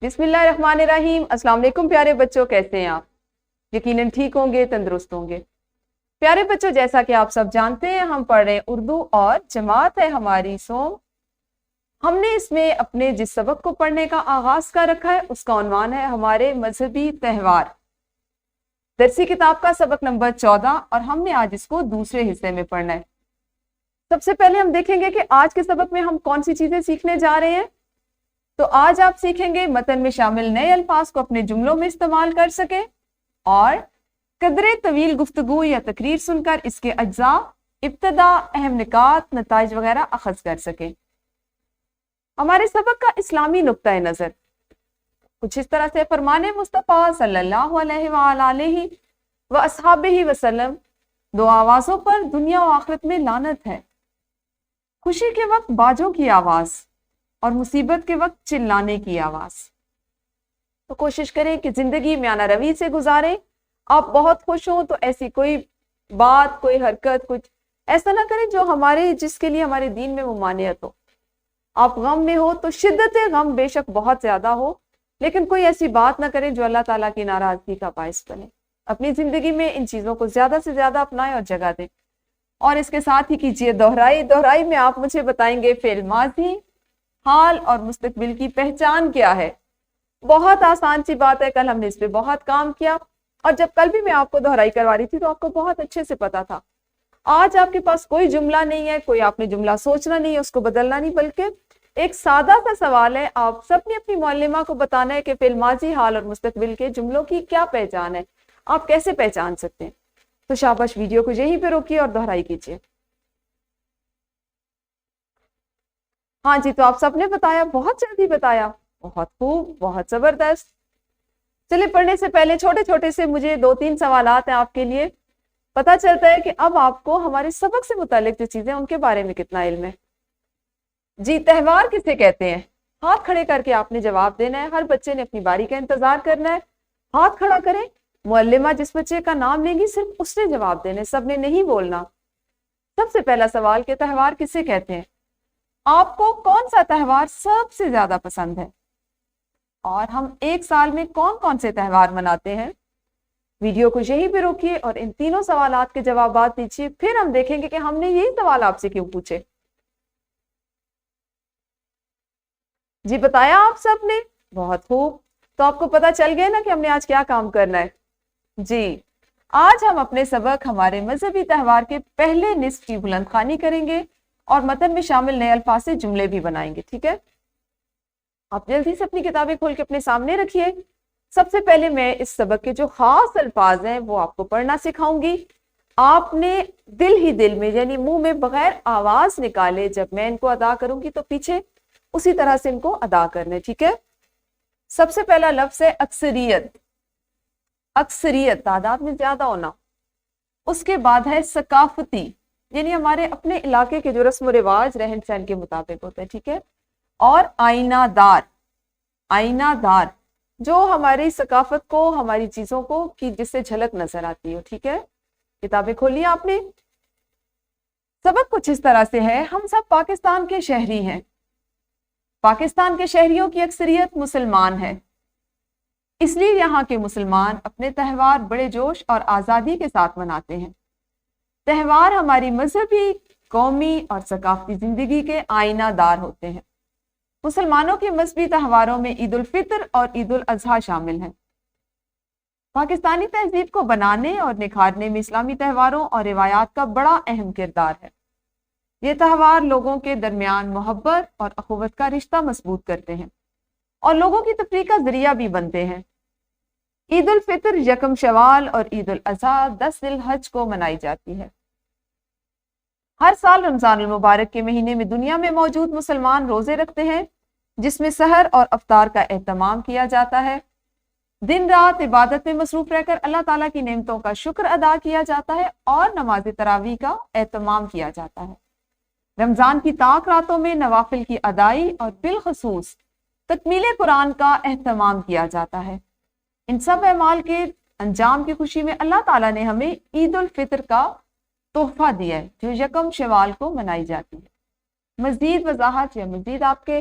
بسم اللہ الرحمن الرحیم۔ السلام علیکم پیارے بچوں، کیسے ہیں آپ؟ یقیناً ٹھیک ہوں گے، تندرست ہوں گے۔ پیارے بچوں، جیسا کہ آپ سب جانتے ہیں، ہم پڑھ رہے ہیں اردو اور جماعت ہے ہماری سوم۔ ہم نے اس میں اپنے جس سبق کو پڑھنے کا آغاز کر رکھا ہے اس کا عنوان ہے ہمارے مذہبی تہوار۔ درسی کتاب کا سبق نمبر 14 اور ہم نے آج اس کو دوسرے حصے میں پڑھنا ہے۔ سب سے پہلے ہم دیکھیں گے کہ آج کے سبق میں ہم کون سی چیزیں سیکھنے جا رہے ہیں۔ تو آج آپ سیکھیں گے متن میں شامل نئے الفاظ کو اپنے جملوں میں استعمال کر سکیں اور قدر طویل گفتگو یا تقریر سن کر اس کے اجزاء، ابتدا، اہم نکات، نتائج وغیرہ اخذ کر سکیں۔ ہمارے سبق کا اسلامی نقطۂ نظر کچھ اس طرح سے: فرمان مصطفیٰ صلی اللہ علیہ وآلہ واصحابہ وسلم، دو آوازوں پر دنیا و آخرت میں لعنت ہے، خوشی کے وقت باجوں کی آواز اور مصیبت کے وقت چلانے کی آواز۔ تو کوشش کریں کہ زندگی میانہ روی سے گزاریں۔ آپ بہت خوش ہوں تو ایسی کوئی بات، کوئی حرکت، کچھ ایسا نہ کریں جو جس کے لیے ہمارے دین میں ممانعت ہو۔ آپ غم میں ہو تو شدت غم بے شک بہت زیادہ ہو، لیکن کوئی ایسی بات نہ کریں جو اللہ تعالیٰ کی ناراضگی کا باعث بنے۔ اپنی زندگی میں ان چیزوں کو زیادہ سے زیادہ اپنائیں اور جگہ دیں۔ اور اس کے ساتھ ہی کیجیے دہرائی میں آپ مجھے بتائیں گے فعل ماضی، حال اور مستقبل کی پہچان کیا ہے۔ بہت آسان سی بات ہے، کل ہم نے اس پہ بہت کام کیا، اور جب کل بھی میں آپ کو دہرائی کروا رہی تھی تو آپ کو بہت اچھے سے پتا تھا۔ آج آپ کے پاس کوئی جملہ نہیں ہے، کوئی آپ نے جملہ سوچنا نہیں ہے، اس کو بدلنا نہیں، بلکہ ایک سادہ سا سوال ہے، آپ سب نے اپنی معلمہ کو بتانا ہے کہ فعل ماضی، حال اور مستقبل کے جملوں کی کیا پہچان ہے، آپ کیسے پہچان سکتے ہیں۔ تو شاباش، ویڈیو کو یہیں پہ روکیے اور دہرائی کیجیے۔ ہاں جی، تو آپ سب نے بتایا، بہت جلدی بتایا، بہت خوب، بہت زبردست۔ چلے پڑھنے سے پہلے چھوٹے چھوٹے سے مجھے 2-3 سوالات ہیں آپ کے لیے۔ پتا چلتا ہے کہ اب آپ کو ہمارے سبق سے متعلق جو چیزیں ان کے بارے میں کتنا علم ہے۔ جی، تہوار کسے کہتے ہیں؟ ہاتھ کھڑے کر کے آپ نے جواب دینا ہے، ہر بچے نے اپنی باری کا انتظار کرنا ہے۔ ہاتھ کھڑا کریں، معلمہ جس بچے کا نام لیں گی صرف اس نے جواب دینا ہے، سب نے نہیں بولنا۔ سب سے پہلا سوال کہ تہوار کسے کہتے ہیں؟ آپ کو کون سا تہوار سب سے زیادہ پسند ہے؟ اور ہم ایک سال میں کون کون سے تہوار مناتے ہیں؟ ویڈیو کو یہیں پہ روکیے اور ان تینوں سوالات کے جوابات دیجیے، پھر ہم دیکھیں گے کہ ہم نے یہی سوال آپ سے کیوں پوچھے۔ جی بتایا آپ سب نے، بہت خوب۔ تو آپ کو پتا چل گیا نا کہ ہم نے آج کیا کام کرنا ہے۔ جی، آج ہم اپنے سبق ہمارے مذہبی تہوار کے پہلے نصف کی بلند خوانی کریں گے اور متن میں شامل نئے الفاظ سے جملے بھی بنائیں گے، ٹھیک ہے؟ آپ جلدی سے اپنی کتابیں کھول کے اپنے سامنے رکھیے۔ سب سے پہلے میں اس سبق کے جو خاص الفاظ ہیں وہ آپ کو پڑھنا سکھاؤں گی۔ آپ نے دل ہی دل میں، یعنی منہ میں بغیر آواز نکالے، جب میں ان کو ادا کروں گی تو پیچھے اسی طرح سے ان کو ادا کرنے، ٹھیک ہے؟ سب سے پہلا لفظ ہے اکثریت۔ اکثریت، تعداد میں زیادہ ہونا۔ اس کے بعد ہے ثقافتی، یعنی ہمارے اپنے علاقے کے جو رسم و رواج رہن سہن کے مطابق ہوتے ہیں، ٹھیک ہے؟ اور آئینہ دار، آئینہ دار جو ہماری ثقافت کو، ہماری چیزوں کو کی جس سے جھلک نظر آتی ہو، ٹھیک ہے؟ کتابیں کھولی آپ نے۔ سبق کچھ اس طرح سے ہے: ہم سب پاکستان کے شہری ہیں، پاکستان کے شہریوں کی اکثریت مسلمان ہے، اس لیے یہاں کے مسلمان اپنے تہوار بڑے جوش اور آزادی کے ساتھ مناتے ہیں۔ تہوار ہماری مذہبی، قومی اور ثقافتی زندگی کے آئینہ دار ہوتے ہیں۔ مسلمانوں کے مذہبی تہواروں میں عید الفطر اور عید الاضحیٰ شامل ہیں۔ پاکستانی تہذیب کو بنانے اور نکھارنے میں اسلامی تہواروں اور روایات کا بڑا اہم کردار ہے۔ یہ تہوار لوگوں کے درمیان محبت اور اخوت کا رشتہ مضبوط کرتے ہیں اور لوگوں کی تفریح کا ذریعہ بھی بنتے ہیں۔ عید الفطر 1 شوال اور عید الاضحیٰ 10 ذی الحج کو منائی جاتی ہے۔ ہر سال رمضان المبارک کے مہینے میں دنیا میں موجود مسلمان روزے رکھتے ہیں، جس میں سحر اور افطار کا اہتمام کیا جاتا ہے۔ دن رات عبادت میں مصروف رہ کر اللہ تعالیٰ کی نعمتوں کا شکر ادا کیا جاتا ہے اور نماز تراویح کا اہتمام کیا جاتا ہے۔ رمضان کی طاق راتوں میں نوافل کی ادائی اور بالخصوص تکمیل قرآن کا اہتمام کیا جاتا ہے۔ ان سب اعمال کے انجام کی خوشی میں اللہ تعالیٰ نے ہمیں عید الفطر کا تحفہ دیا ہے، جو 1 شوال کو منائی جاتی ہے۔ مزید وضاحت یا مزید آپ کے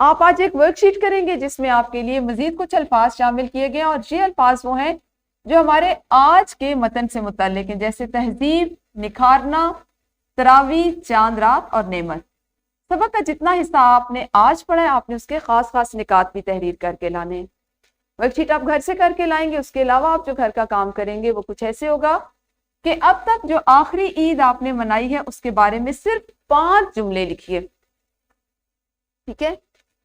آپ آج ایک ورک شیٹ کریں گے جس میں آپ کے لیے مزید کچھ الفاظ شامل کیے گئے ہیں، اور یہ الفاظ وہ ہیں جو ہمارے آج کے متن سے متعلق ہیں، جیسے تہذیب، نکھارنا، تراویح، چاند رات اور نعمت۔ سبق کا جتنا حصہ آپ نے آج پڑھا ہے آپ نے اس کے خاص خاص نکات بھی تحریر کر کے لانے ہیں۔ ورک شیٹ آپ گھر سے کر کے لائیں گے، اس کے علاوہ آپ جو گھر کا کام کریں گے وہ کچھ ایسے ہوگا کہ اب تک جو آخری عید آپ نے منائی ہے اس کے بارے میں صرف 5 جملے لکھیے، ٹھیک ہے؟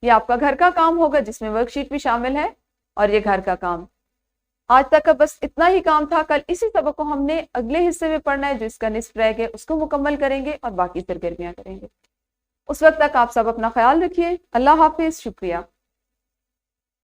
یہ آپ کا گھر کا کام ہوگا جس میں ورک شیٹ بھی شامل ہے، اور یہ گھر کا کام آج تک کا بس اتنا ہی کام تھا۔ کل اسی سبق کو ہم نے اگلے حصے میں پڑھنا ہے جو اس کا نصف رہ گیا، اس کو مکمل کریں گے اور باقی سرگرمیاں کریں گے۔ اس وقت تک آپ سب اپنا خیال رکھیے۔ اللہ حافظ، شکریہ۔